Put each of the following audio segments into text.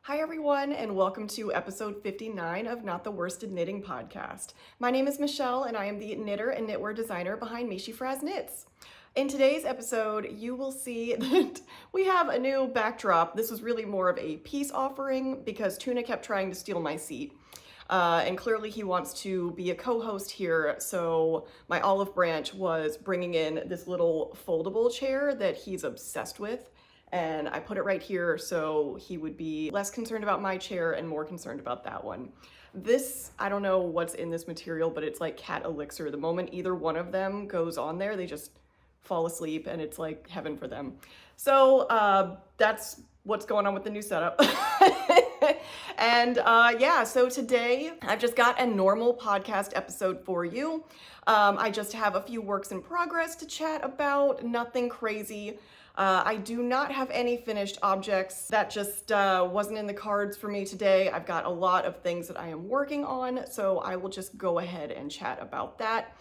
Hi everyone, and welcome to episode 59 of Not the Worsted Knitting Podcast. My name is Michelle, and I am the knitter and knitwear designer behind meeshyfrazz Knits. In today's episode, you will see that we have a new backdrop. This was really more of a peace offering because Tuna kept trying to steal my seat. And clearly he wants to be a co-host here, so my olive branch was bringing in this little foldable chair that he's obsessed with. And I put it right here so he would be less concerned about my chair and more concerned about that one. This, I don't know what's in this material, but it's like cat elixir. The moment either one of them goes on there, they just fall asleep and it's like heaven for them. So that's what's going on with the new setup. And yeah, so today I've just got a normal podcast episode for you. I just have a few works in progress to chat about, nothing crazy. I do not have any finished objects. That just wasn't in the cards for me today. I've got a lot of things that I am working on, so I will just go ahead and chat about that.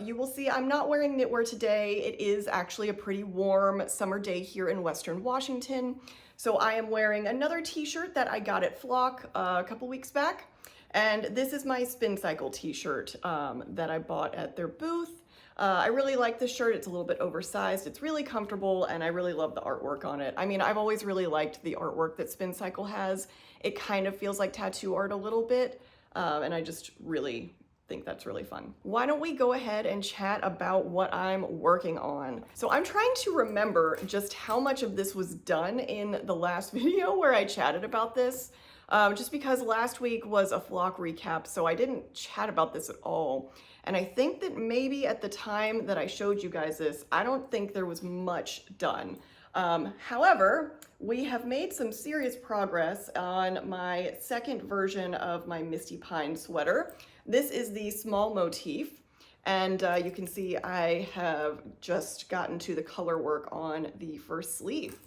You will see I'm not wearing knitwear today. It is actually a pretty warm summer day here in Western Washington. So I am wearing another t-shirt that I got at Flock a couple weeks back. And this is my Spin Cycle t-shirt that I bought at their booth. I really like this shirt. It's a little bit oversized. It's really comfortable, and I really love the artwork on it. I mean, I've always really liked the artwork that Spin Cycle has. It kind of feels like tattoo art a little bit, and I just really think that's really fun. Why don't we go ahead and chat about what I'm working on? So I'm trying to remember just how much of this was done in the last video where I chatted about this, just because last week was a Flock recap, so I didn't chat about this at all. And I think that maybe at the time that I showed you guys this, I don't think there was much done. However, we have made some serious progress on my second version of my Misty Pines Sweater. This is the small motif, and you can see I have just gotten to the color work on the first sleeve.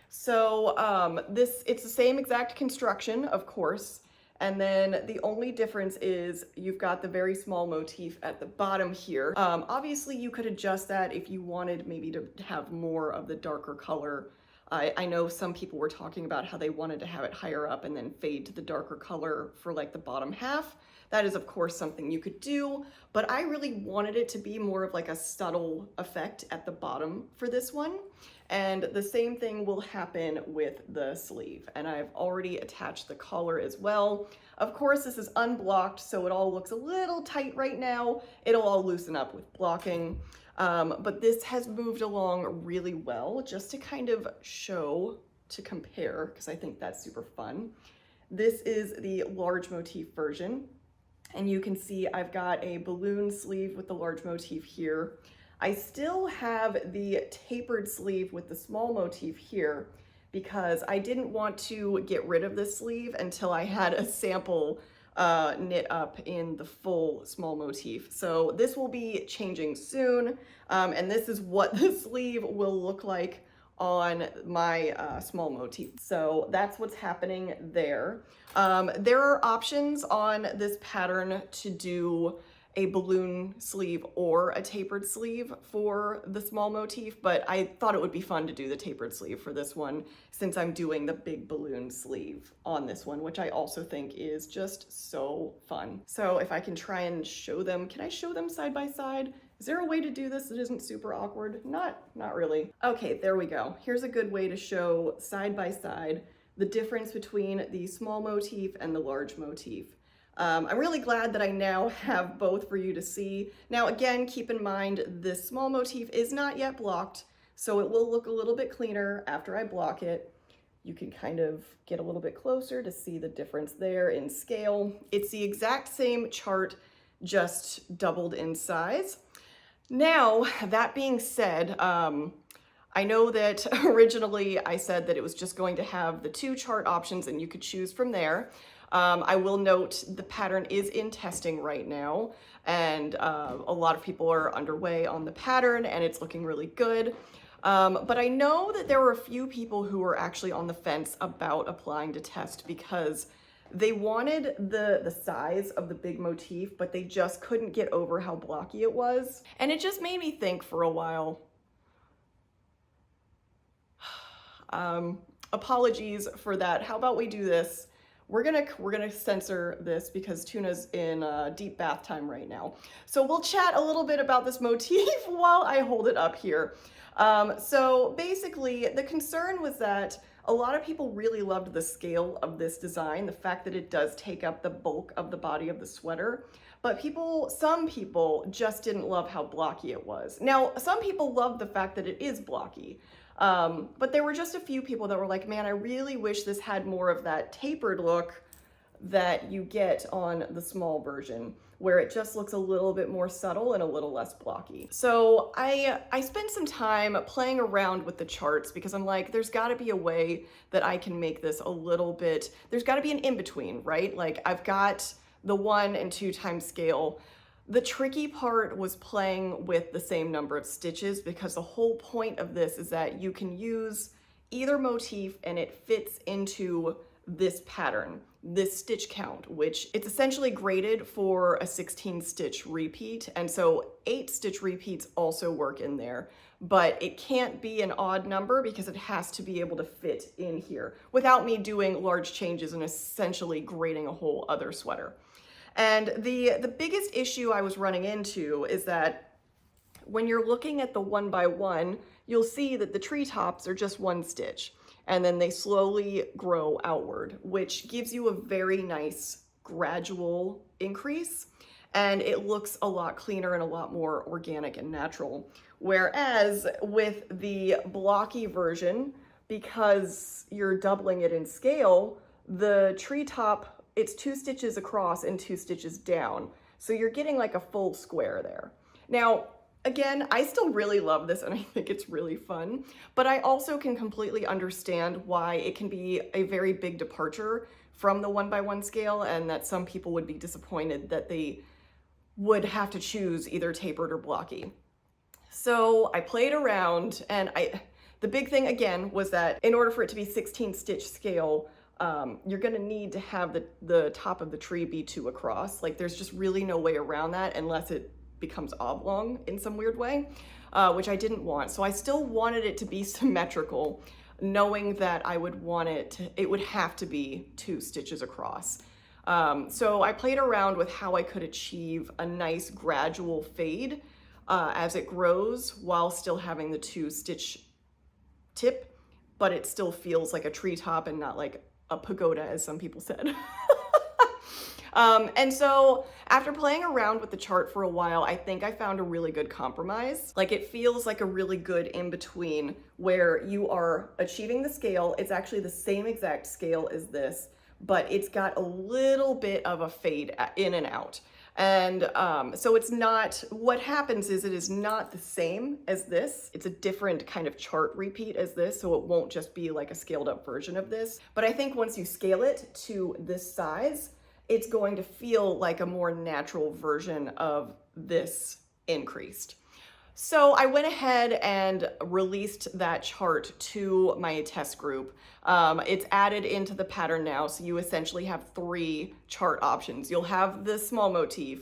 So it's the same exact construction, of course. And then the only difference is you've got the very small motif at the bottom here. Obviously you could adjust that if you wanted maybe to have more of the darker color. I know some people were talking about how they wanted to have it higher up and then fade to the darker color for like the bottom half. That is of course something you could do, but I really wanted it to be more of like a subtle effect at the bottom for this one. And the same thing will happen with the sleeve. And I've already attached the collar as well. Of course, this is unblocked, so it all looks a little tight right now. It'll all loosen up with blocking. But this has moved along really well, just to kind of show, to compare, because I think that's super fun. This is the large motif version. And you can see I've got a balloon sleeve with the large motif here. I still have the tapered sleeve with the small motif here because I didn't want to get rid of this sleeve until I had a sample knit up in the full small motif. So this will be changing soon, and this is what the sleeve will look like on my small motif. So that's what's happening there. There are options on this pattern to do a balloon sleeve or a tapered sleeve for the small motif, but I thought it would be fun to do the tapered sleeve for this one since I'm doing the big balloon sleeve on this one, which I also think is just so fun. So if I can try and show them, can I show them side by side? Is there a way to do this that isn't super awkward? Not really. Okay, there we go. Here's a good way to show side by side the difference between the small motif and the large motif. I'm really glad that I now have both for you to see. Now again, keep in mind this small motif is not yet blocked, so it will look a little bit cleaner after I block it. You can kind of get a little bit closer to see the difference there in scale. It's the exact same chart, just doubled in size. Now, that being said, I know that originally I said that it was just going to have the two chart options and you could choose from there. I will note the pattern is in testing right now, and a lot of people are underway on the pattern and it's looking really good. But I know that there were a few people who were actually on the fence about applying to test because they wanted the size of the big motif, but they just couldn't get over how blocky it was. And it just made me think for a while. apologies for that. How about we do this? We're gonna censor this because Tuna's in deep bath time right now. So we'll chat a little bit about this motif while I hold it up here. So basically, the concern was that a lot of people really loved the scale of this design, the fact that it does take up the bulk of the body of the sweater. But some people just didn't love how blocky it was. Now, some people love the fact that it is blocky. But there were just a few people that were like, man, I really wish this had more of that tapered look that you get on the small version, where it just looks a little bit more subtle and a little less blocky. So I spent some time playing around with the charts because I'm like, there's gotta be a way that I can make this a little bit, there's gotta be an in-between, right? Like I've got the 1 and 2 times scale. The tricky part was playing with the same number of stitches because the whole point of this is that you can use either motif and it fits into this pattern, this stitch count, which it's essentially graded for a 16 stitch repeat. And so 8 stitch repeats also work in there, but it can't be an odd number because it has to be able to fit in here without me doing large changes and essentially grading a whole other sweater. And the biggest issue I was running into is that when you're looking at the 1 by 1, you'll see that the treetops are just 1 stitch and then they slowly grow outward, which gives you a very nice gradual increase. And it looks a lot cleaner and a lot more organic and natural. Whereas with the blocky version, because you're doubling it in scale, the treetop, it's 2 stitches across and 2 stitches down. So you're getting like a full square there. Now, again, I still really love this and I think it's really fun, but I also can completely understand why it can be a very big departure from the 1 by 1 scale and that some people would be disappointed that they would have to choose either tapered or blocky. So I played around and the big thing again was that in order for it to be 16 stitch scale, you're gonna need to have the top of the tree be 2 across. Like there's just really no way around that unless it becomes oblong in some weird way, which I didn't want. So I still wanted it to be symmetrical, knowing that I would want it would have to be 2 stitches across. So I played around with how I could achieve a nice gradual fade as it grows while still having the 2 stitch tip, but it still feels like a treetop and not like a pagoda, as some people said. And so after playing around with the chart for a while, I think I found a really good compromise. Like it feels like a really good in-between where you are achieving the scale. It's actually the same exact scale as this, but it's got a little bit of a fade in and out. And so it's not, what happens is it is not the same as this. It's a different kind of chart repeat as this, so it won't just be like a scaled up version of this. But I think once you scale it to this size, it's going to feel like a more natural version of this increased. So I went ahead and released that chart to my test group. It's added into the pattern now, so you essentially have 3 chart options. You'll have the small motif,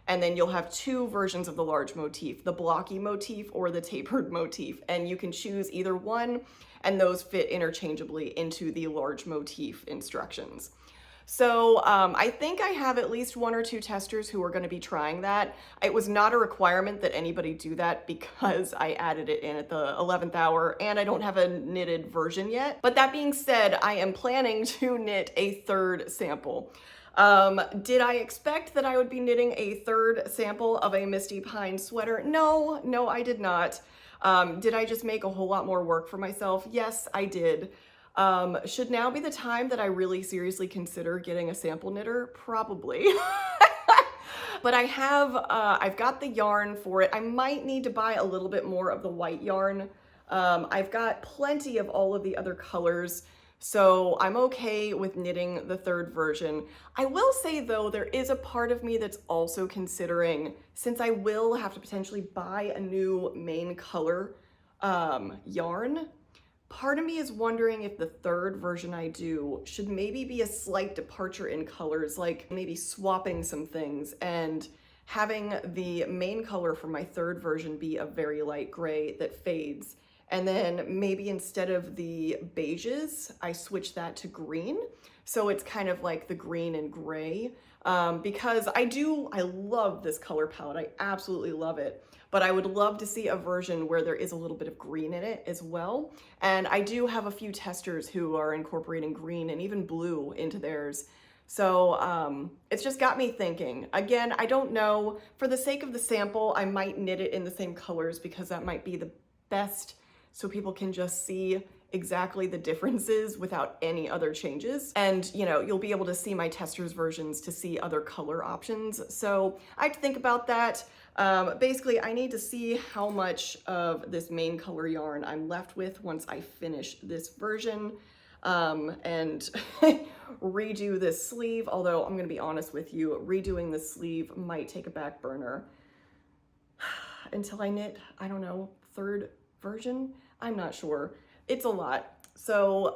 and then you'll have 2 versions of the large motif, the blocky motif or the tapered motif, and you can choose either one, and those fit interchangeably into the large motif instructions. So I think I have at least 1 or 2 testers who are going to be trying that. It was not a requirement that anybody do that because I added it in at the 11th hour and I don't have a knitted version yet. But that being said, I am planning to knit a 3rd sample. Did I expect that I would be knitting a 3rd sample of a Misty Pines sweater? No, I did not. Did I just make a whole lot more work for myself? Yes, I did. Should now be the time that I really seriously consider getting a sample knitter? Probably. But I've got the yarn for it. I might need to buy a little bit more of the white yarn. I've got plenty of all of the other colors, so I'm okay with knitting the 3rd version. I will say though, there is a part of me that's also considering, since I will have to potentially buy a new main color yarn, part of me is wondering if the 3rd version I do should maybe be a slight departure in colors, like maybe swapping some things and having the main color for my 3rd version be a very light gray that fades, And then maybe instead of the beiges, I switch that to green. So it's kind of like the green and gray, because I love this color palette. I absolutely love it. But I would love to see a version where there is a little bit of green in it as well. And I do have a few testers who are incorporating green and even blue into theirs. So it's just got me thinking. Again, I don't know, for the sake of the sample, I might knit it in the same colors because that might be the best, so people can just see exactly the differences without any other changes. And you know, you'll be able to see my testers versions to see other color options. So I have to think about that. Basically, I need to see how much of this main color yarn I'm left with once I finish this version, and redo this sleeve. Although I'm gonna be honest with you, redoing this sleeve might take a back burner until I knit, I don't know, third version? I'm not sure. It's a lot. So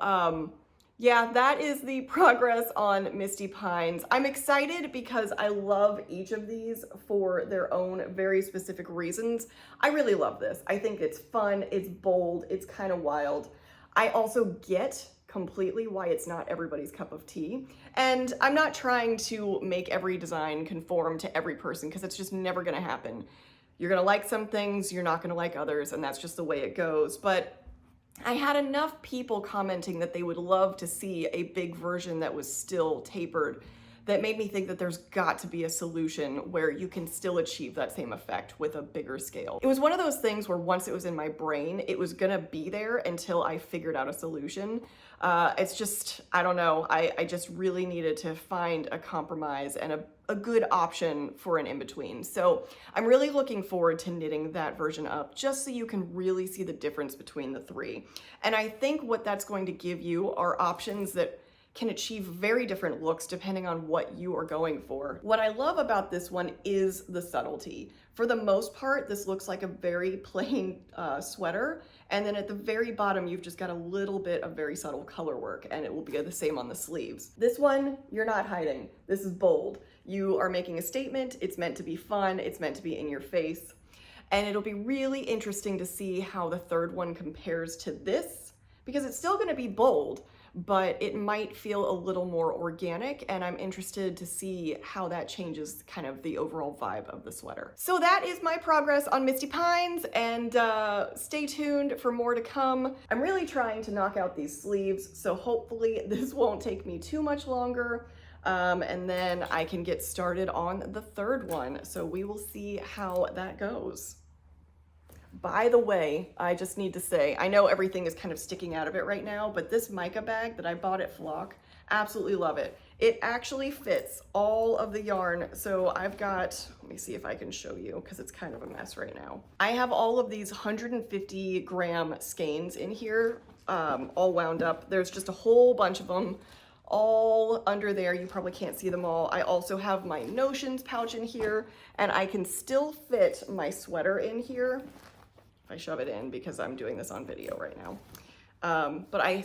yeah, that is the progress on Misty Pines. I'm excited because I love each of these for their own very specific reasons. I really love this. I think it's fun, it's bold, it's kind of wild. I also get completely why it's not everybody's cup of tea. And I'm not trying to make every design conform to every person because it's just never gonna happen. You're gonna like some things, you're not gonna like others, and that's just the way it goes. But I had enough people commenting that they would love to see a big version that was still tapered that made me think that there's got to be a solution where you can still achieve that same effect with a bigger scale. It was one of those things where once it was in my brain, it was gonna be there until I figured out a solution. It's just, I don't know, I just really needed to find a compromise and a good option for an in-between. So I'm really looking forward to knitting that version up just so you can really see the difference between the three. And I think what that's going to give you are options that can achieve very different looks depending on what you are going for. What I love about this one is the subtlety. For the most part, this looks like a very plain sweater, and then at the very bottom, you've just got a little bit of very subtle color work, and it will be the same on the sleeves. This one, you're not hiding. This is bold. You are making a statement. It's meant to be fun. It's meant to be in your face. And it'll be really interesting to see how the third one compares to this, because it's still gonna be bold, but it might feel a little more organic, and I'm interested to see how that changes kind of the overall vibe of the sweater. So that is my progress on Misty Pines, and stay tuned for more to come. I'm really trying to knock out these sleeves, so hopefully this won't take me too much longer, and then I can get started on the third one. So we will see how that goes. By the way, I just need to say, I know everything is kind of sticking out of it right now, but this mica bag that I bought at Flock, absolutely love it. It actually fits all of the yarn. So I've got, let me see if I can show you because it's kind of a mess right now. I have all of these 150 gram skeins in here, all wound up. There's just a whole bunch of them all under there. You probably can't see them all. I also have my notions pouch in here, and I can still fit my sweater in here. If I shove it in, because I'm doing this on video right now. But I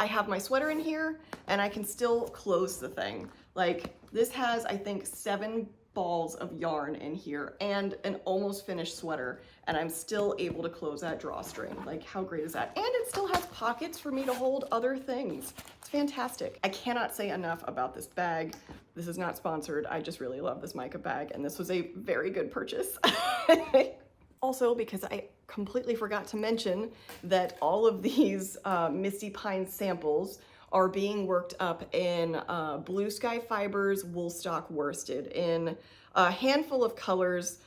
have my sweater in here, and I can still close the thing. Like, this has, I think, 7 balls of yarn in here and an almost finished sweater, and I'm still able to close that drawstring. Like, how great is that? And it still has pockets for me to hold other things. It's fantastic. I cannot say enough about this bag. This is not sponsored. I just really love this mica bag, and this was a very good purchase. Also, because I completely forgot to mention that all of these Misty Pines samples are being worked up in Blue Sky Fibers Woolstock worsted in a handful of colors.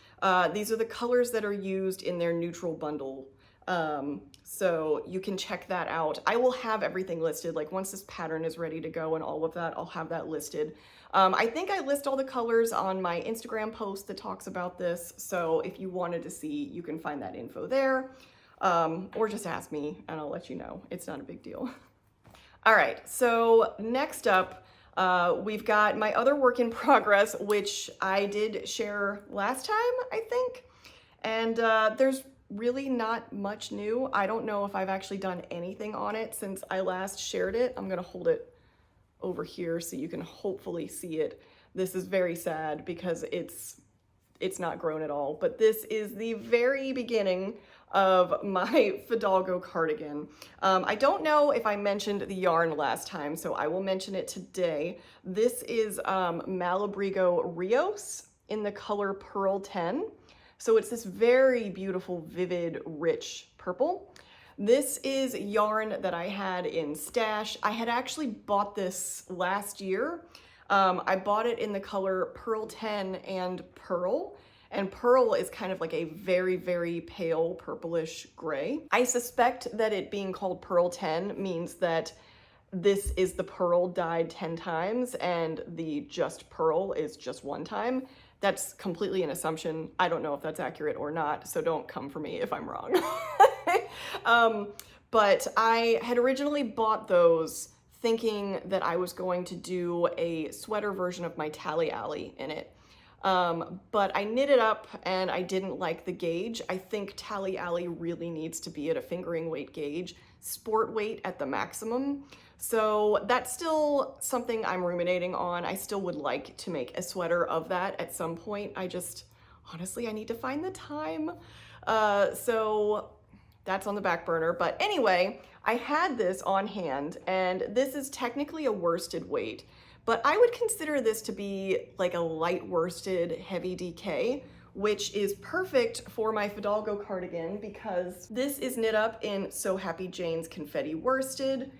These are the colors that are used in their neutral bundle. So you can check that out. I will have everything listed. Like, once this pattern is ready to go and all of that, I'll have that listed. I think I list all the colors on my Instagram post that talks about this. So if you wanted to see, you can find that info there, or just ask me and I'll let you know. It's not a big deal. All right, so next up, we've got my other work in progress, which I did share last time, I think. And there's really not much new. I don't know if I've actually done anything on it since I last shared it. I'm gonna hold it over here so you can hopefully see it. This is very sad because it's not grown at all, but this is the very beginning of my Fidalgo cardigan. I don't know if I mentioned the yarn last time, so I will mention it today. This is Malabrigo Rios in the color Pearl 10. So it's this very beautiful, vivid, rich purple. This is yarn that I had in stash. I had actually bought this last year. I bought it in the color Pearl 10 and Pearl. And Pearl is kind of like a very, very pale purplish gray. I suspect that it being called Pearl 10 means that this is the pearl dyed 10 times and the just pearl is just one time. That's completely an assumption. I don't know if that's accurate or not, so don't come for me if I'm wrong. But I had originally bought those thinking that I was going to do a sweater version of my Tally Alley in it. But I knit it up and I didn't like the gauge. I think Tally Alley really needs to be at a fingering weight gauge, sport weight at the maximum. So that's still something I'm ruminating on. I still would like to make a sweater of that at some point. Honestly, I need to find the time. So that's on the back burner. But anyway, I had this on hand and this is technically a worsted weight, but I would consider this to be like a light worsted heavy DK, which is perfect for my Fidalgo cardigan because this is knit up in So Happy Jane's Confetti worsted.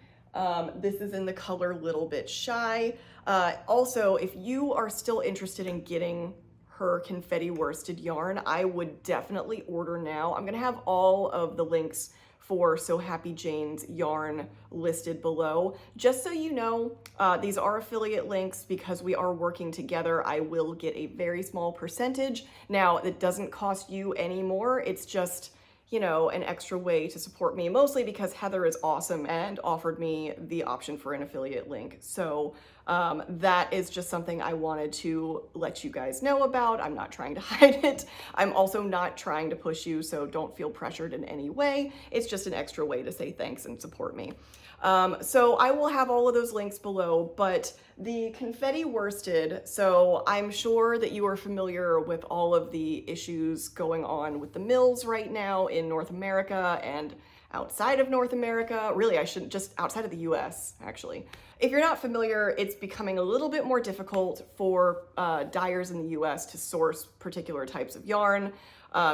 This is in the color Little Bit Shy. Also, if you are still interested in getting her confetti worsted yarn, I would definitely order now. I'm gonna have all of the links for So Happy Jane's yarn listed below. Just so you know, these are affiliate links because we are working together. I will get a very small percentage. Now, it doesn't cost you any more. It's just, you know, an extra way to support me, mostly because Heather is awesome and offered me the option for an affiliate link. So that is just something I wanted to let you guys know about. I'm not trying to hide it. I'm also not trying to push you, so don't feel pressured in any way. It's just an extra way to say thanks and support me. So I will have all of those links below, but the confetti worsted, so I'm sure that you are familiar with all of the issues going on with the mills right now in North America and outside of North America. Really, I shouldn't, just outside of the US, actually. If you're not familiar, it's becoming a little bit more difficult for dyers in the US to source particular types of yarn,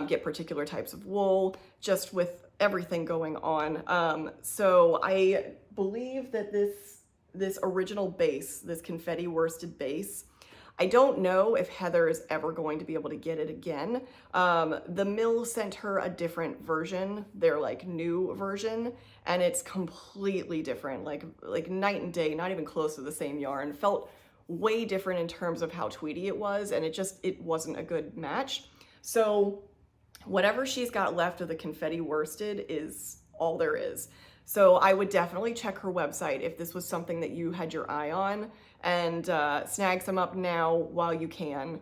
get particular types of wool, just with everything going on. So I believe that this original base, this confetti worsted base, I don't know if Heather is ever going to be able to get it again. The mill sent her a different version, their like new version, and it's completely different, like night and day, not even close to the same yarn. Felt way different in terms of how tweedy it was, and it wasn't a good match. So whatever she's got left of the confetti worsted is all there is. So I would definitely check her website if this was something that you had your eye on, and snag some up now while you can.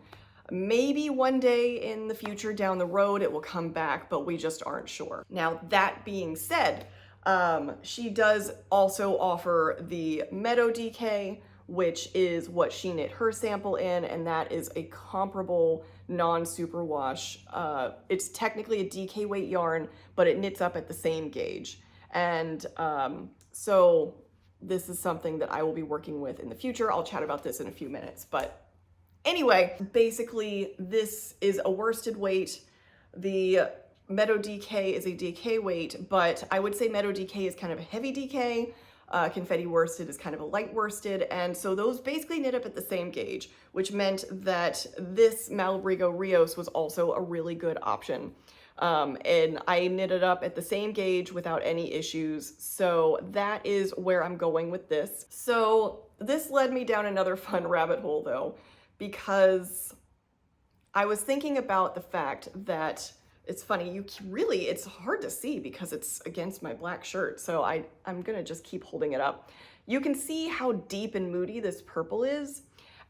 Maybe one day in the future down the road it will come back, but we just aren't sure. Now, that being said, she does also offer the Meadow DK, which is what she knit her sample in, and that is a comparable non-superwash. It's technically a DK weight yarn, but it knits up at the same gauge. And so this is something that I will be working with in the future. I'll chat about this in a few minutes. But anyway, basically this is a worsted weight. The Meadow DK is a DK weight, but I would say Meadow DK is kind of a heavy DK. Confetti worsted is kind of a light worsted. And so those basically knit up at the same gauge, which meant that this Malabrigo Rios was also a really good option. And I knitted up at the same gauge without any issues. So that is where I'm going with this. So this led me down another fun rabbit hole though, because I was thinking about the fact that it's funny, it's hard to see because it's against my black shirt. So I'm gonna just keep holding it up. You can see how deep and moody this purple is.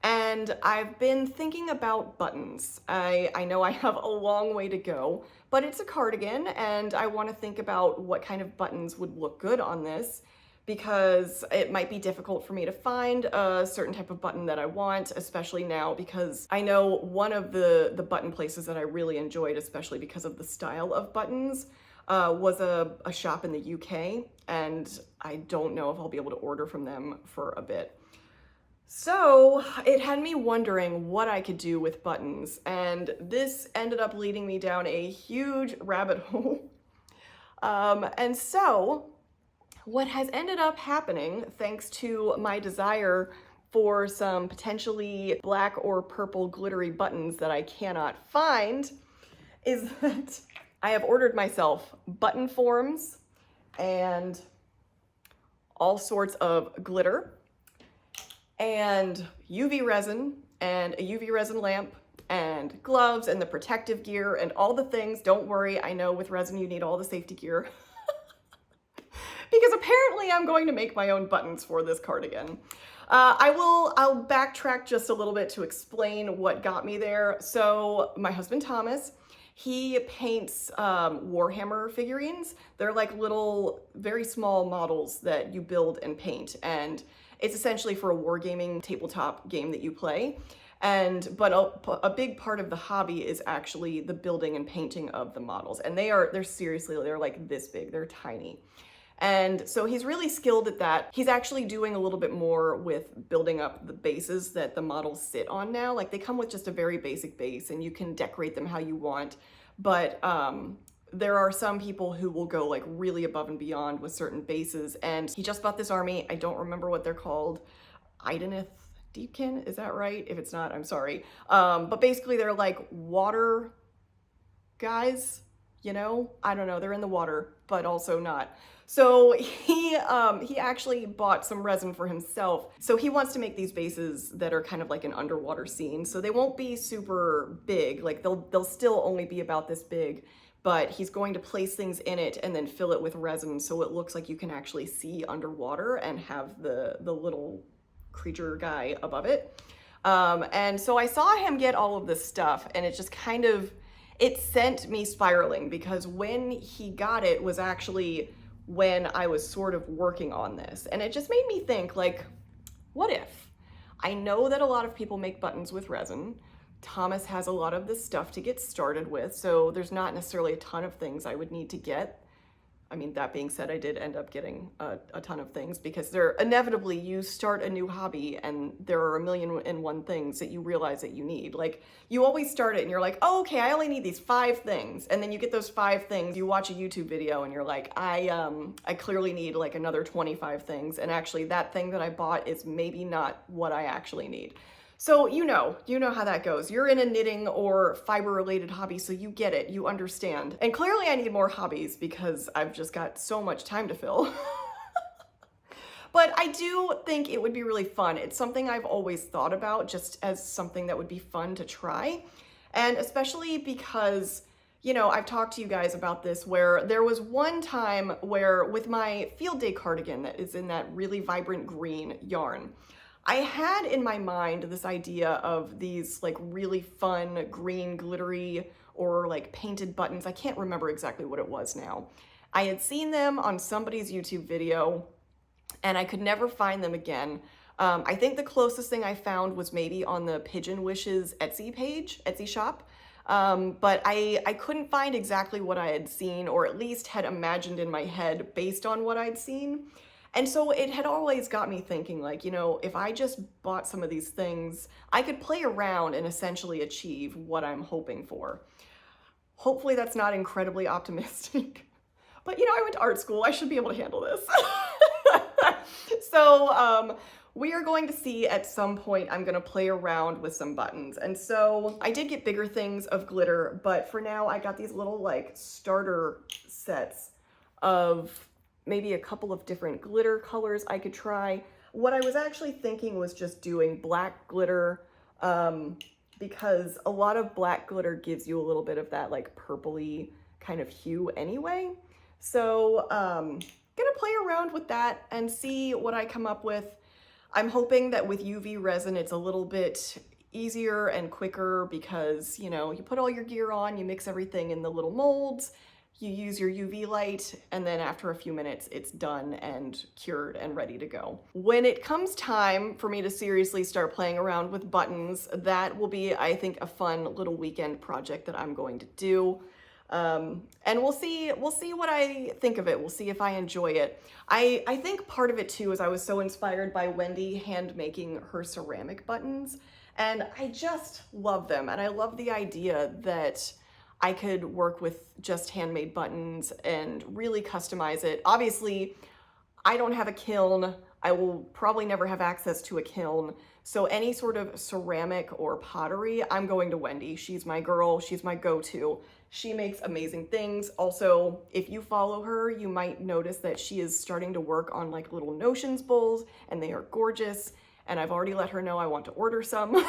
And I've been thinking about buttons. I know I have a long way to go, but it's a cardigan and I want to think about what kind of buttons would look good on this, because it might be difficult for me to find a certain type of button that I want, especially now because I know one of the button places that I really enjoyed, especially because of the style of buttons, was a shop in the UK, and I don't know if I'll be able to order from them for a bit. So it had me wondering what I could do with buttons, and this ended up leading me down a huge rabbit hole. And so what has ended up happening, thanks to my desire for some potentially black or purple glittery buttons that I cannot find, is that I have ordered myself button forms and all sorts of glitter and UV resin and a UV resin lamp and gloves and the protective gear and all the things. Don't worry, I know with resin you need all the safety gear. Because apparently I'm going to make my own buttons for this cardigan. I'll backtrack just a little bit to explain what got me there. So my husband Thomas, he paints Warhammer figurines. They're like little, very small models that you build and paint. And it's essentially for a wargaming tabletop game that you play. But a big part of the hobby is actually the building and painting of the models. And they're seriously, they're like this big, they're tiny. And so he's really skilled at that. He's actually doing a little bit more with building up the bases that the models sit on now. Like they come with just a very basic base and you can decorate them how you want. But there are some people who will go like really above and beyond with certain bases. And he just bought this army. I don't remember what they're called. Idenith Deepkin, is that right? If it's not, I'm sorry. But basically they're like water guys, you know? I don't know, they're in the water, but also not. So he actually bought some resin for himself. So he wants to make these bases that are kind of like an underwater scene. So they won't be super big, like they'll still only be about this big, but he's going to place things in it and then fill it with resin so it looks like you can actually see underwater and have the little creature guy above it. And so I saw him get all of this stuff and it just kind of, it sent me spiraling because when he got it was actually when I was sort of working on this. And it just made me think, like, what if? I know that a lot of people make buttons with resin. Thomas has a lot of this stuff to get started with, so there's not necessarily a ton of things I would need to get. I mean, that being said, I did end up getting a ton of things because they're inevitably, you start a new hobby and there are 1,000,001 things that you realize that you need. Like you always start it and you're like, oh, okay, I only need these 5 things. And then you get those 5 things, you watch a YouTube video and you're like, I clearly need like another 25 things. And actually that thing that I bought is maybe not what I actually need. So you know how that goes. You're in a knitting or fiber related hobby, so you get it, you understand. And clearly I need more hobbies because I've just got so much time to fill. But I do think it would be really fun. It's something I've always thought about just as something that would be fun to try. And especially because, you know, I've talked to you guys about this where there was one time where with my field day cardigan that is in that really vibrant green yarn, I had in my mind this idea of these like really fun green glittery or like painted buttons. I can't remember exactly what it was now. I had seen them on somebody's YouTube video and I could never find them again. I think the closest thing I found was maybe on the Pigeon Wishes Etsy page, Etsy shop. But I couldn't find exactly what I had seen or at least had imagined in my head based on what I'd seen. And so it had always got me thinking like, you know, if I just bought some of these things, I could play around and essentially achieve what I'm hoping for. Hopefully that's not incredibly optimistic, but you know, I went to art school. I should be able to handle this. So we are going to see at some point, I'm going to play around with some buttons. And so I did get bigger things of glitter, but for now I got these little like starter sets of maybe a couple of different glitter colors I could try. What I was actually thinking was just doing black glitter because a lot of black glitter gives you a little bit of that like purpley kind of hue anyway. So gonna play around with that and see what I come up with. I'm hoping that with UV resin it's a little bit easier and quicker because, you know, you put all your gear on, you mix everything in the little molds, you use your UV light, and then after a few minutes, it's done and cured and ready to go. When it comes time for me to seriously start playing around with buttons, that will be, I think, a fun little weekend project that I'm going to do. And we'll see what I think of it. We'll see if I enjoy it. I think part of it too is I was so inspired by Wendy hand making her ceramic buttons, and I just love them. And I love the idea that I could work with just handmade buttons and really customize it. Obviously, I don't have a kiln. I will probably never have access to a kiln. So any sort of ceramic or pottery, I'm going to Wendy. She's my girl. She's my go-to. She makes amazing things. Also, if you follow her, you might notice that she is starting to work on like little notions bowls, and they are gorgeous. And I've already let her know I want to order some.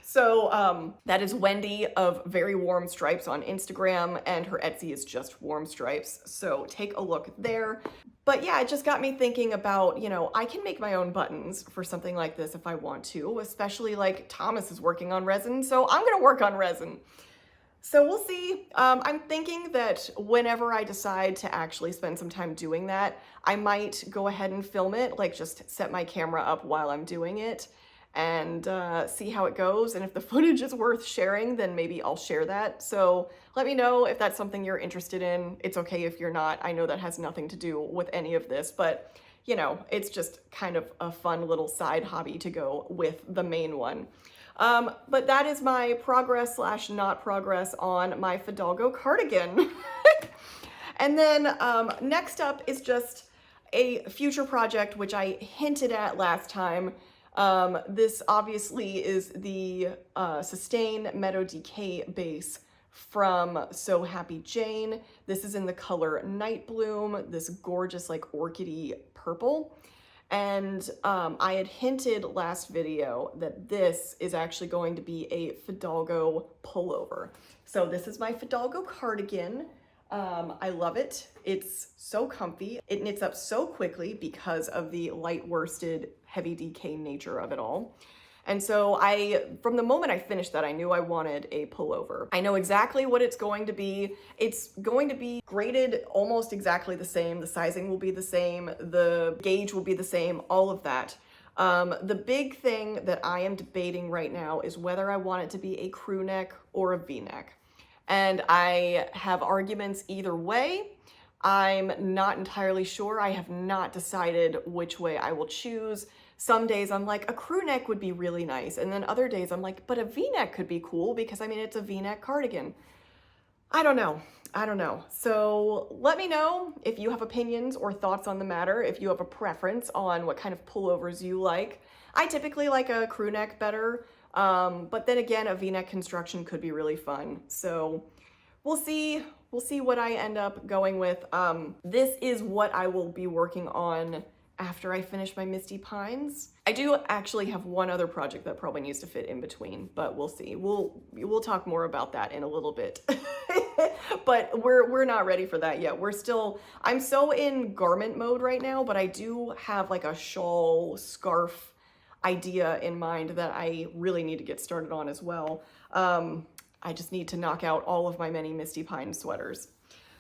So that is Wendy of Very Warm Stripes on Instagram, and her Etsy is just Warm Stripes. So take a look there. But yeah, it just got me thinking about, you know, I can make my own buttons for something like this if I want to, especially like Thomas is working on resin, so I'm gonna work on resin. So we'll see. I'm thinking that whenever I decide to actually spend some time doing that, I might go ahead and film it, like just set my camera up while I'm doing it and see how it goes. And if the footage is worth sharing, then maybe I'll share that. So let me know if that's something you're interested in. It's okay if you're not. I know that has nothing to do with any of this, but you know, it's just kind of a fun little side hobby to go with the main one. But that is my progress / not progress on my Fidalgo cardigan. And then next up is just a future project, which I hinted at last time. This obviously is the Sustain Meadow DK base from So Happy Jane. This is in the color Night Bloom, this gorgeous like orchidy purple. And I had hinted last video that this is actually going to be a Fidalgo pullover. So this is my Fidalgo cardigan. I love it. It's so comfy. It knits up so quickly because of the light worsted heavy DK nature of it all. And so from the moment I finished that, I knew I wanted a pullover. I know exactly what it's going to be. It's going to be graded almost exactly the same. The sizing will be the same. The gauge will be the same, all of that. The big thing that I am debating right now is whether I want it to be a crew neck or a V-neck. And I have arguments either way. I'm not entirely sure. I have not decided which way I will choose. Some days I'm like, a crew neck would be really nice. And then other days I'm like, but a V-neck could be cool because I mean, it's a V-neck cardigan. I don't know. So let me know if you have opinions or thoughts on the matter, if you have a preference on what kind of pullovers you like. I typically like a crew neck better, but then again, a V-neck construction could be really fun. So we'll see what I end up going with. This is what I will be working on after I finish my Misty Pines. I do actually have one other project that probably needs to fit in between, but we'll see. We'll talk more about that in a little bit. But we're not ready for that yet. I'm so in garment mode right now, but I do have like a shawl scarf idea in mind that I really need to get started on as well. I just need to knock out all of my many Misty Pines sweaters.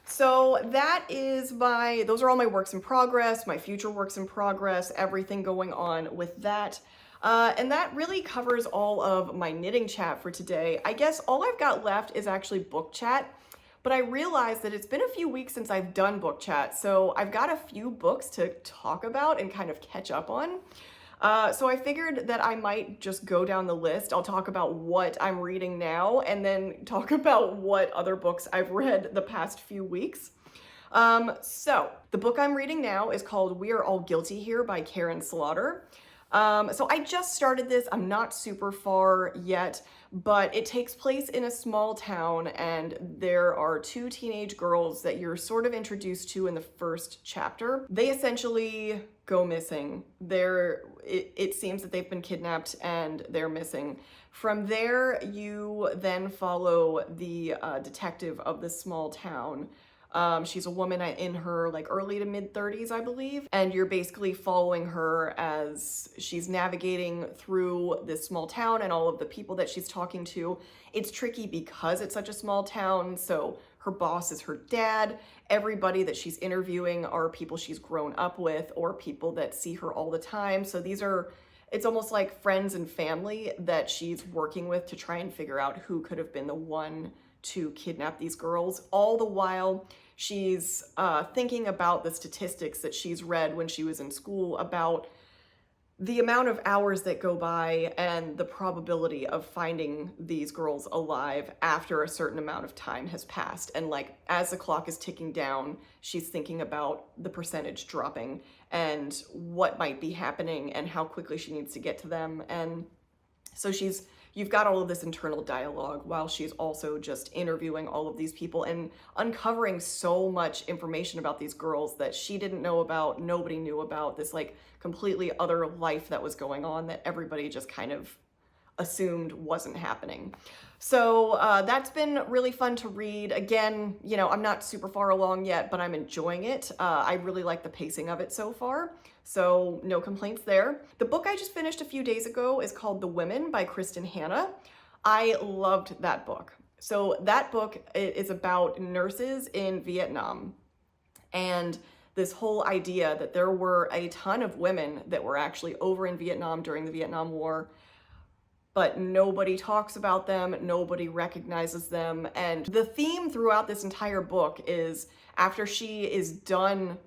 So those are all my works in progress, my future works in progress, everything going on with that. And that really covers all of my knitting chat for today. I guess all I've got left is actually book chat, but I realized that it's been a few weeks since I've done book chat, so I've got a few books to talk about and kind of catch up on. So I figured that I might just go down the list. I'll talk about what I'm reading now and then talk about what other books I've read the past few weeks. So the book I'm reading now is called We Are All Guilty Here by Karen Slaughter. So I just started this. I'm not super far yet, but it takes place in a small town, and there are two teenage girls that you're sort of introduced to in the first chapter. They essentially go missing. It seems that they've been kidnapped and they're missing. From there, you then follow the detective of this small town. She's a woman in her like early to mid 30s, I believe. And you're basically following her as she's navigating through this small town and all of the people that she's talking to. It's tricky because it's such a small town. So her boss is her dad. Everybody that she's interviewing are people she's grown up with or people that see her all the time. So it's almost like friends and family that she's working with to try and figure out who could have been the one to kidnap these girls. All the while, she's thinking about the statistics that she's read when she was in school about the amount of hours that go by and the probability of finding these girls alive after a certain amount of time has passed. And like, as the clock is ticking down, she's thinking about the percentage dropping and what might be happening and how quickly she needs to get to them. And so you've got all of this internal dialogue while she's also just interviewing all of these people and uncovering so much information about these girls that she didn't know about, nobody knew about, this like completely other life that was going on that everybody just kind of assumed wasn't happening. So that's been really fun to read. Again, you know, I'm not super far along yet, but I'm enjoying it. I really like the pacing of it so far, so no complaints there. The book I just finished a few days ago is called The Women by Kristin. I loved that book. So that book is about nurses in Vietnam and this whole idea that there were a ton of women that were actually over in Vietnam during the Vietnam War, but nobody talks about them, nobody recognizes them. And the theme throughout this entire book is after she is done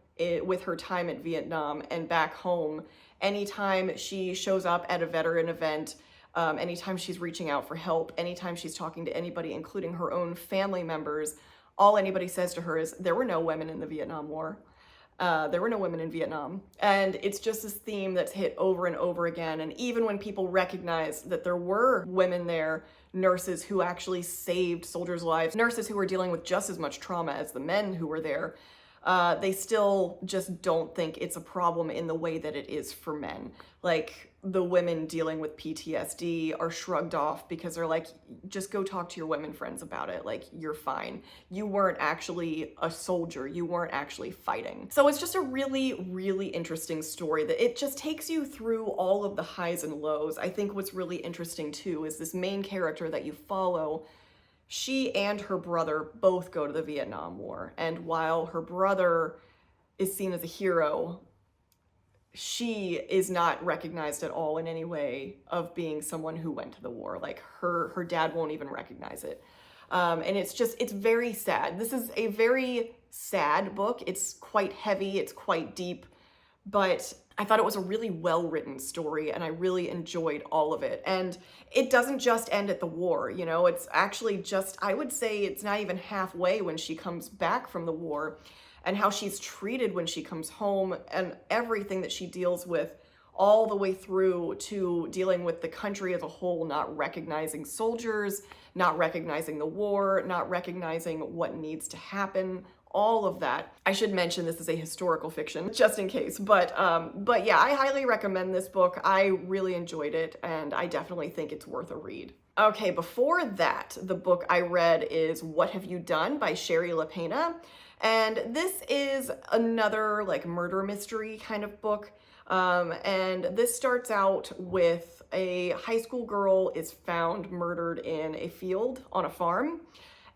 with her time at Vietnam and back home, anytime she shows up at a veteran event, anytime she's reaching out for help, anytime she's talking to anybody, including her own family members, all anybody says to her is, there were no women in the Vietnam War. There were no women in Vietnam. And it's just this theme that's hit over and over again. And even when people recognize that there were women there, nurses who actually saved soldiers' lives, nurses who were dealing with just as much trauma as the men who were there, they still just don't think it's a problem in the way that it is for men. Like, the women dealing with PTSD are shrugged off because they're like, just go talk to your women friends about it. Like, you're fine. You weren't actually a soldier. You weren't actually fighting. So it's just a really, really interesting story that it just takes you through all of the highs and lows. I think what's really interesting too is this main character that you follow. She and her brother both go to the Vietnam War. And while her brother is seen as a hero, she is not recognized at all in any way of being someone who went to the war. Like, her dad won't even recognize it. And it's very sad. This is a very sad book. It's quite heavy, it's quite deep, but I thought it was a really well-written story and I really enjoyed all of it. And it doesn't just end at the war, you know, it's actually just, I would say it's not even halfway when she comes back from the war, and how she's treated when she comes home and everything that she deals with all the way through to dealing with the country as a whole, not recognizing soldiers, not recognizing the war, not recognizing what needs to happen, all of that. I should mention this is a historical fiction, just in case, but yeah, I highly recommend this book. I really enjoyed it, and I definitely think it's worth a read. Okay, before that, the book I read is What Have You Done by Shari Lapena. And this is another like murder mystery kind of book. And this starts out with a high school girl is found murdered in a field on a farm.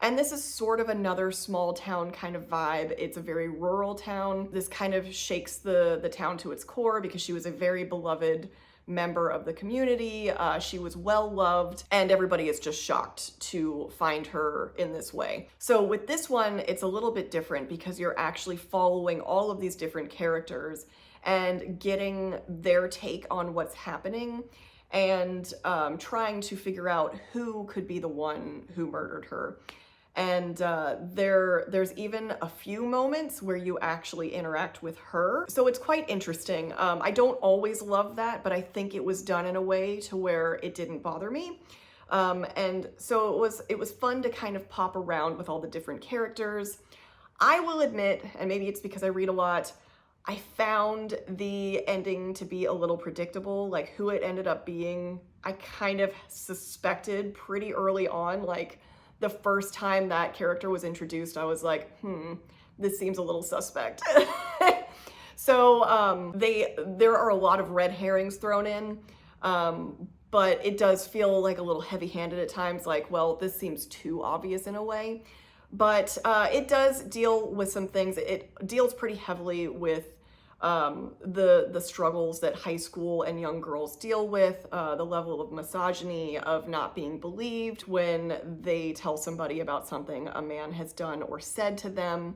And this is sort of another small town kind of vibe. It's a very rural town. This kind of shakes the town to its core because she was a very beloved member of the community. She was well loved, and everybody is just shocked to find her in this way. So with this one, it's a little bit different because you're actually following all of these different characters and getting their take on what's happening and trying to figure out who could be the one who murdered her. And there's even a few moments where you actually interact with her. So it's quite interesting. I don't always love that, but I think it was done in a way to where it didn't bother me. And so it was fun to kind of pop around with all the different characters. I will admit, and maybe it's because I read a lot, I found the ending to be a little predictable. Like, who it ended up being, I kind of suspected pretty early on. Like, the first time that character was introduced, I was like, this seems a little suspect. So there are a lot of red herrings thrown in, but it does feel like a little heavy-handed at times, like, well, this seems too obvious in a way. But it does deal with some things. It deals pretty heavily with the struggles that high school and young girls deal with, the level of misogyny, of not being believed when they tell somebody about something a man has done or said to them.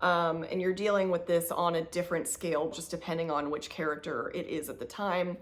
And you're dealing with this on a different scale, just depending on which character it is at the time.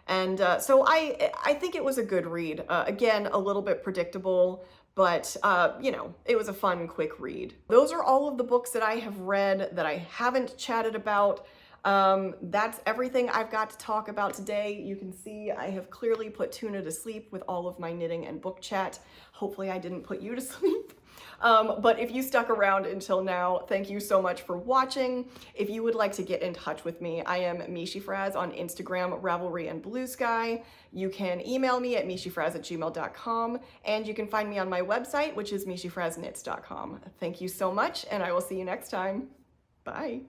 And so I think it was a good read. Again, a little bit predictable, but you know, it was a fun, quick read. Those are all of the books that I have read that I haven't chatted about. That's everything I've got to talk about today. You can see I have clearly put Tuna to sleep with all of my knitting and book chat. Hopefully I didn't put you to sleep. But if you stuck around until now, thank you so much for watching. If you would like to get in touch with me, I am meeshyfrazz on Instagram, Ravelry, and Blue Sky. You can email me at meeshyfrazz@gmail.com, and you can find me on my website, which is meeshyfrazzknits.com. Thank you so much, and I will see you next time. Bye.